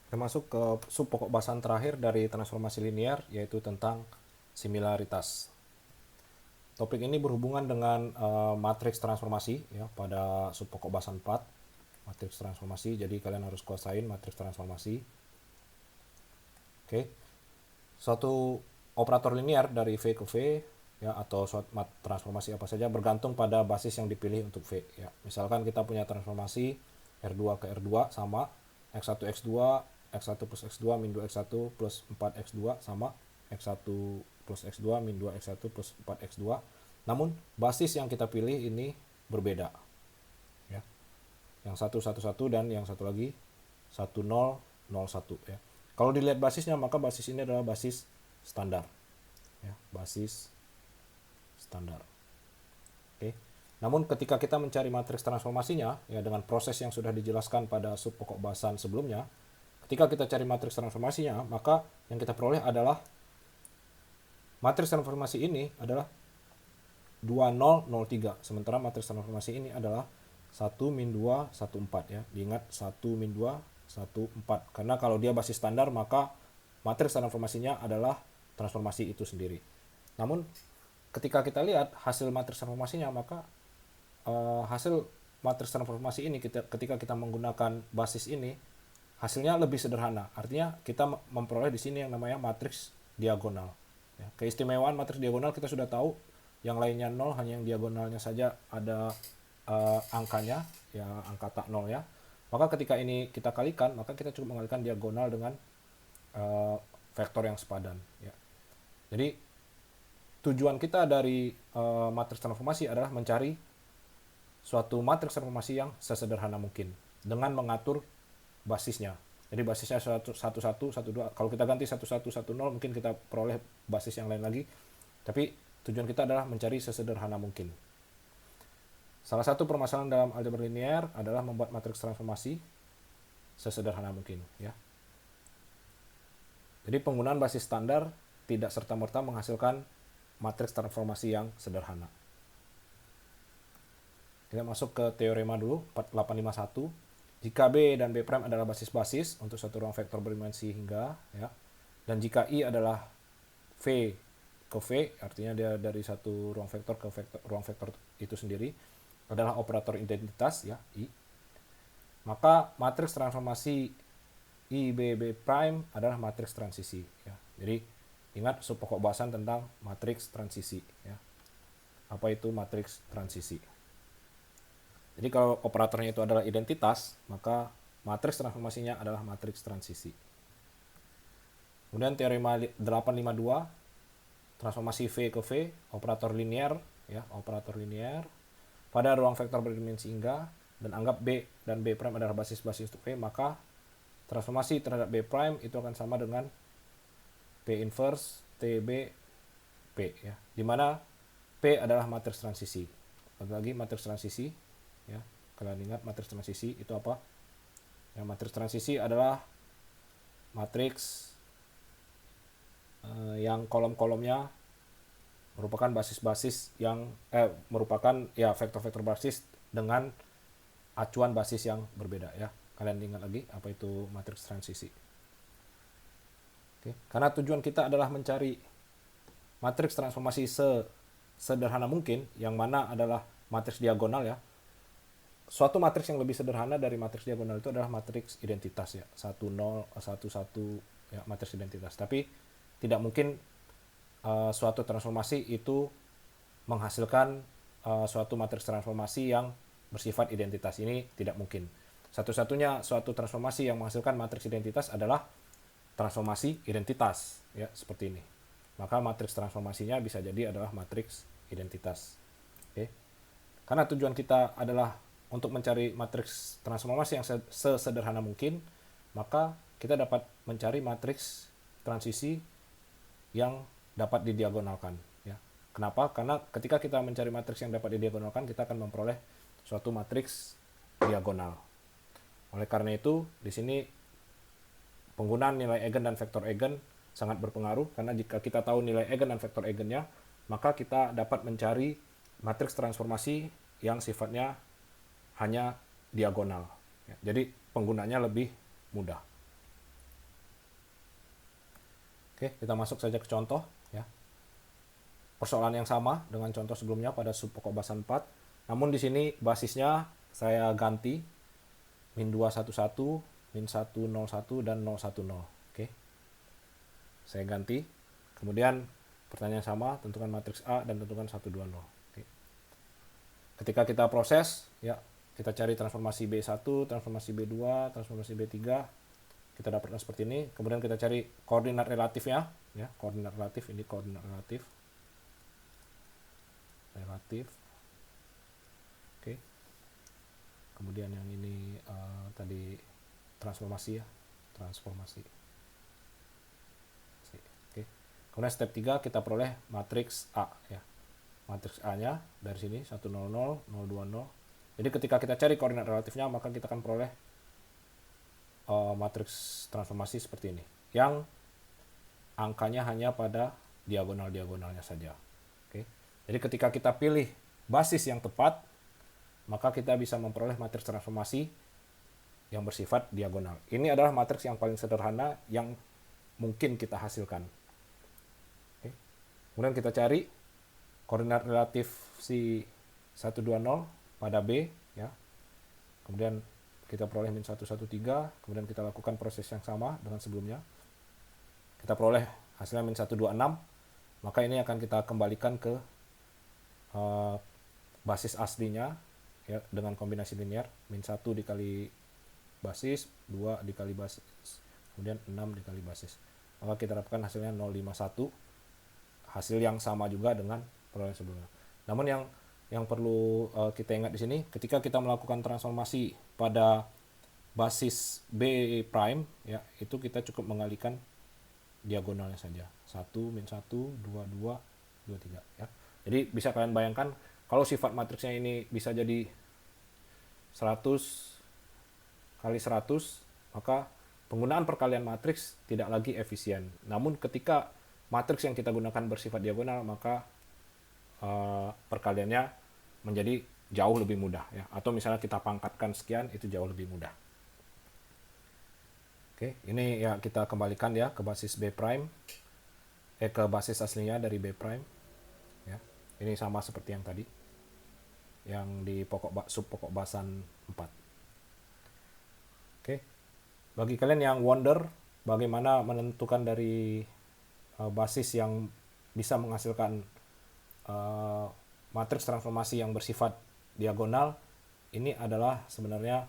Kita masuk ke sub pokok bahasan terakhir dari transformasi linear, yaitu tentang similaritas. Topik ini berhubungan dengan matriks transformasi ya pada sub pokok bahasan 4, matriks transformasi. Jadi kalian harus kuasain matriks transformasi. Oke. Suatu operator linear dari V ke V ya, atau suatu transformasi apa saja bergantung pada basis yang dipilih untuk V ya. Misalkan kita punya transformasi R2 ke R2 sama X1 X2 X1 plus X2 min 2 X1 plus 4 X2 sama X1 plus X2 min 2 X1 plus 4 X2. Namun basis yang kita pilih ini berbeda ya. Yang satu satu satu dan yang satu lagi 1001 ya. Kalau dilihat basisnya, maka basis ini adalah basis standar ya, basis standar. Oke. Namun ketika kita mencari matriks transformasinya ya dengan proses yang sudah dijelaskan pada sub pokok bahasan sebelumnya, ketika kita cari matriks transformasinya, maka yang kita peroleh adalah matriks transformasi ini adalah 2003, sementara matriks transformasi ini adalah 1 min 2 1 4 ya. Diingat 1 min 2 1 4, karena kalau dia basis standar maka matriks transformasinya adalah transformasi itu sendiri. Namun ketika kita lihat hasil matriks transformasinya, maka hasil matriks transformasi ini ketika kita menggunakan basis ini hasilnya lebih sederhana. Artinya kita memperoleh di sini yang namanya matriks diagonal. Ya, keistimewaan matriks diagonal kita sudah tahu, yang lainnya 0, hanya yang diagonalnya saja ada angkanya, ya angka tak 0 ya. Maka ketika ini kita kalikan, maka kita cukup mengalikan diagonal dengan vektor yang sepadan. Ya. Jadi tujuan kita dari matriks transformasi adalah mencari suatu matriks transformasi yang sesederhana mungkin dengan mengatur basisnya. Jadi basisnya 11, 12. Kalau kita ganti 11, 10 mungkin kita peroleh basis yang lain lagi. Tapi tujuan kita adalah mencari sesederhana mungkin. Salah satu permasalahan dalam aljabar linear adalah membuat matriks transformasi sesederhana mungkin ya. Jadi penggunaan basis standar tidak serta-merta menghasilkan matriks transformasi yang sederhana. Kita masuk ke teorema dulu, 4851. Jika B dan B' adalah basis-basis untuk satu ruang vektor berdimensi hingga ya, dan jika I adalah V ke V, artinya dia dari satu ruang vektor ke ruang vektor itu sendiri, adalah operator identitas ya, I, maka matriks transformasi IBB prime adalah matriks transisi ya. Jadi ingat sub pokok bahasan tentang matriks transisi ya. Apa itu matriks transisi? Jadi kalau operatornya itu adalah identitas, maka matriks transformasinya adalah matriks transisi. Kemudian teorema 852, transformasi V ke V, operator linear ya, operator linear pada ruang vektor berdimensi hingga, dan anggap B dan B' adalah basis-basis untuk V, maka transformasi terhadap B' itu akan sama dengan P inverse TB P ya, di mana P adalah matriks transisi. Lagi matriks transisi ya. Kalian ingat matriks transisi itu apa? Ya, matriks transisi adalah matriks yang kolom-kolomnya merupakan basis-basis yang merupakan ya vektor-vektor basis dengan acuan basis yang berbeda ya. Kalian ingat lagi apa itu matriks transisi. Oke. Karena tujuan kita adalah mencari matriks transformasi sederhana mungkin, yang mana adalah matriks diagonal ya. Suatu matriks yang lebih sederhana dari matriks diagonal itu adalah matriks identitas ya, 1 0 1 1 ya, matriks identitas. Tapi tidak mungkin suatu transformasi itu menghasilkan suatu matriks transformasi yang bersifat identitas. Ini tidak mungkin. Satu-satunya suatu transformasi yang menghasilkan matriks identitas adalah transformasi identitas ya, seperti ini. Maka matriks transformasinya bisa jadi adalah matriks identitas. Oke. Karena tujuan kita adalah untuk mencari matriks transformasi yang sesederhana mungkin, maka kita dapat mencari matriks transisi yang dapat didiagonalkan ya. Kenapa? Karena ketika kita mencari matriks yang dapat didiagonalkan, kita akan memperoleh suatu matriks diagonal. Oleh karena itu, di sini penggunaan nilai eigen dan vektor eigen sangat berpengaruh, karena jika kita tahu nilai eigen dan vektor eigennya, maka kita dapat mencari matriks transformasi yang sifatnya hanya diagonal. Ya, jadi penggunanya lebih mudah. Oke, kita masuk saja ke contoh ya. Persoalan yang sama dengan contoh sebelumnya pada sub pokok bahasan 4. Namun di sini basisnya saya ganti min 211, min 101 dan 010. Oke. Saya ganti. Kemudian pertanyaan sama, tentukan matriks A dan tentukan 120. Oke. Ketika kita proses ya, kita cari transformasi B1, transformasi B2, transformasi B3, kita dapatkan seperti ini. Kemudian kita cari koordinat relatifnya ya, koordinat relatif, ini koordinat relatif. Oke. Kemudian yang ini tadi transformasi ya, transformasi. Oke. Kemudian step 3 kita peroleh matriks A ya. Matriks A-nya dari sini 100, 020. Jadi ketika kita cari koordinat relatifnya, maka kita akan peroleh matriks transformasi seperti ini, yang angkanya hanya pada diagonal-diagonalnya saja. Oke. Jadi ketika kita pilih basis yang tepat, maka kita bisa memperoleh matriks transformasi yang bersifat diagonal. Ini adalah matriks yang paling sederhana yang mungkin kita hasilkan. Oke. Kemudian kita cari koordinat relatif si 120 pada B ya. Kemudian kita peroleh min 113, kemudian kita lakukan proses yang sama dengan sebelumnya. Kita peroleh hasilnya min 126, maka ini akan kita kembalikan ke basis aslinya ya, dengan kombinasi linear, min 1 dikali basis, 2 dikali basis, kemudian 6 dikali basis. Maka kita dapatkan hasilnya 051, hasil yang sama juga dengan perolehan sebelumnya. Namun yang perlu kita ingat di sini, ketika kita melakukan transformasi pada basis B prime ya, itu kita cukup mengalihkan diagonalnya saja. 1 min 1 2 3 ya. Jadi bisa kalian bayangkan kalau sifat matriksnya ini bisa jadi 100 kali 100, maka penggunaan perkalian matriks tidak lagi efisien. Namun ketika matriks yang kita gunakan bersifat diagonal, maka perkaliannya menjadi jauh lebih mudah ya. Atau misalnya kita pangkatkan sekian, itu jauh lebih mudah. Oke, ini ya kita kembalikan ya ke basis B prime, ke basis aslinya dari B prime ya. Ini sama seperti yang tadi, yang di sub pokok bahasan 4. Oke, bagi kalian yang wonder bagaimana menentukan dari basis yang bisa menghasilkan matriks transformasi yang bersifat diagonal, ini adalah sebenarnya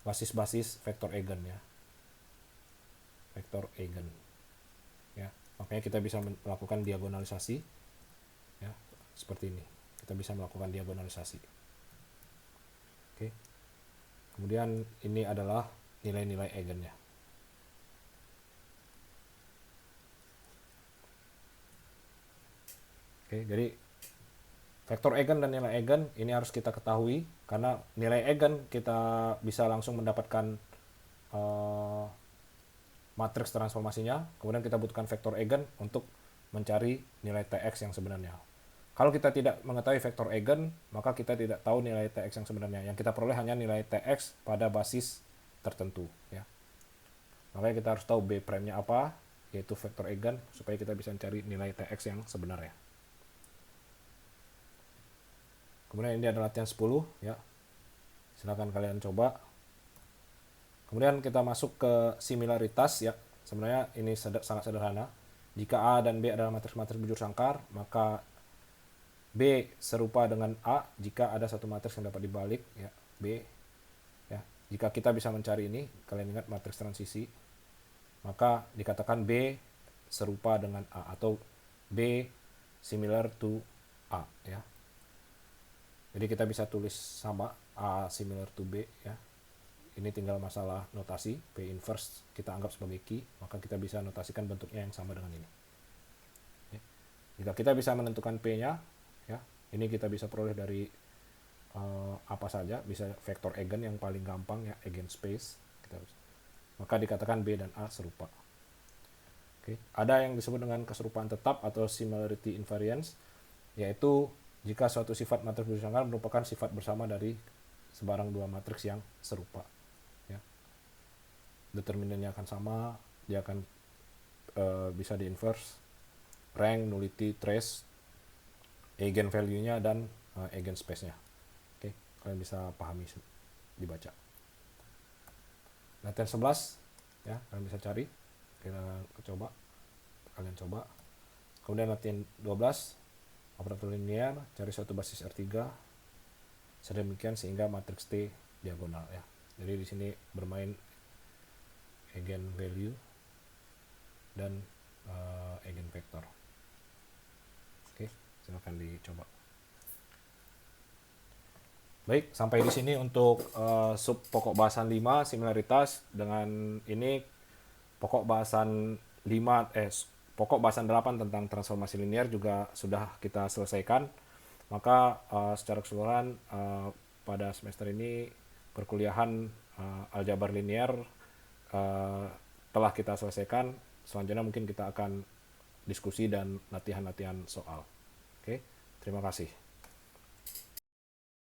basis-basis vektor eigen ya. Vektor eigen ya. Makanya kita bisa melakukan diagonalisasi ya, seperti ini. Kita bisa melakukan diagonalisasi. Oke. Kemudian ini adalah nilai-nilai eigennya. Oke, jadi vektor eigen dan nilai eigen ini harus kita ketahui, karena nilai eigen kita bisa langsung mendapatkan matriks transformasinya, kemudian kita butuhkan vektor eigen untuk mencari nilai Tx yang sebenarnya. Kalau kita tidak mengetahui vektor eigen, maka kita tidak tahu nilai Tx yang sebenarnya. Yang kita peroleh hanya nilai Tx pada basis tertentu ya. Makanya kita harus tahu B prime-nya apa, yaitu vektor eigen, supaya kita bisa mencari nilai Tx yang sebenarnya. Kemudian ini adalah latihan 10 ya. Silakan kalian coba. Kemudian kita masuk ke similaritas ya. Sebenarnya ini sangat sederhana. Jika A dan B adalah matriks-matriks bujur sangkar, maka B serupa dengan A jika ada satu matriks yang dapat dibalik ya, B ya. Jika kita bisa mencari ini, kalian ingat matriks transisi, maka dikatakan B serupa dengan A atau B similar to A ya. Jadi kita bisa tulis sama A similar to B ya. Ini tinggal masalah notasi. P inverse kita anggap sebagai key, maka kita bisa notasikan bentuknya yang sama dengan ini ya. Jika kita bisa menentukan P-nya ya, ini kita bisa peroleh dari apa saja, bisa vektor eigen yang paling gampang ya, eigenspace kita harus. Maka dikatakan B dan A serupa. Oke. Ada yang disebut dengan keserupaan tetap atau similarity invariance, yaitu jika suatu sifat matriks bujur sangkar merupakan sifat bersama dari sebarang dua matriks yang serupa ya. Determinannya akan sama, dia akan bisa di inverse, rank, nullity, trace, eigen value-nya, dan eigen space-nya. Oke, kalian bisa pahami, dibaca. Latihan 11 ya, kalian bisa cari, kalian coba. Kemudian latihan 12, operator linear, cari suatu basis R3 sedemikian sehingga matriks T diagonal ya. Jadi di sini bermain eigen value dan eigen vektor. Oke, silakan dicoba. Baik, sampai di sini untuk sub pokok bahasan 5 similaritas. Dengan ini pokok bahasan 5 pokok bahasan 8 tentang transformasi linear juga sudah kita selesaikan. Maka secara keseluruhan pada semester ini perkuliahan aljabar linear telah kita selesaikan. Selanjutnya mungkin kita akan diskusi dan latihan-latihan soal. Oke, terima kasih.